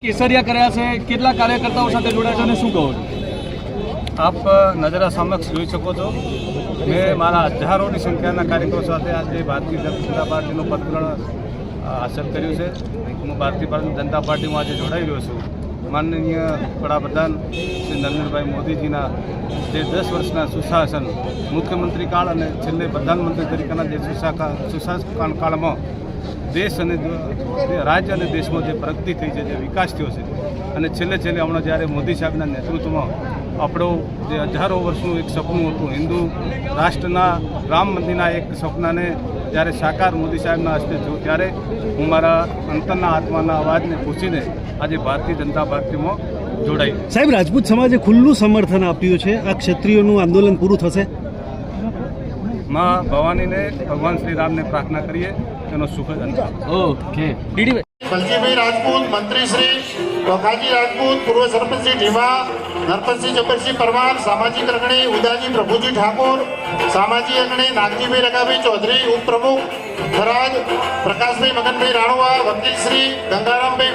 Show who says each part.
Speaker 1: કેસરિયા કર્યા છે, કેટલા કાર્યકર્તાઓ સાથે જોડાયા છે અને શું કહો છો?
Speaker 2: આપ નજરા સમક્ષ જોઈ શકો છો, મેં મારા હજારોની સંખ્યાના કાર્યકરો સાથે આજે ભારતીય જનતા પાર્ટીનું પદગ્રહણ હાંસલ કર્યું છે. હું ભારતીય જનતા પાર્ટીમાં આજે જોડાઈ રહ્યો છું. માનનીય વડાપ્રધાન શ્રી નરેન્દ્રભાઈ મોદીજીના જે 10 વર્ષના સુશાસન, મુખ્યમંત્રી કાળ અને છેલ્લે પ્રધાનમંત્રી તરીકેના જે સુશાસન કાળમાં દેશ અને રાજ્ય અને દેશમાં જે પ્રગતિ થઈ છે, જે વિકાસ થયો છે, અને છેલ્લે હમણાં જ્યારે મોદી સાહેબના નેતૃત્વમાં આપણું જે હજારો વર્ષનું એક સપનું હતું, હિન્દુ રાષ્ટ્રના રામ મંદિરના એક સપનાને જ્યારે સાકાર મોદી સાહેબના હસ્તે થયું, ત્યારે હું મારા અંતરના આત્માના અવાજને પૂછીને આજે ભારતીય જનતા પાર્ટીમાં જોડાઈ.
Speaker 3: સાહેબ, રાજપૂત સમાજે ખુલ્લું સમર્થન આપ્યું છે. આ ક્ષત્રિયોનું આંદોલન પૂરું થશે?
Speaker 2: માં ભવાનીને, ભગવાન શ્રી રામને પ્રાર્થના કરીએ તેનો સુખદ અંત.
Speaker 1: ઓકે. ડીડી
Speaker 4: बलजीभाई राजपूत, मंत्री श्री टोकाजी राजपूत, पूर्व सरपंच श्री ढीमा, नरपतसिंह जब्बरसिंह परमार, सामाजिक अग्रणी उदाजी प्रभुजी ठाकुर, सामाजिक अग्रणी नागजीभाई रकाभाई चौधरी, उप प्रमुख थराद प्रकाशभाई मगनभाई राणवा, वकील श्री गंगारामभाई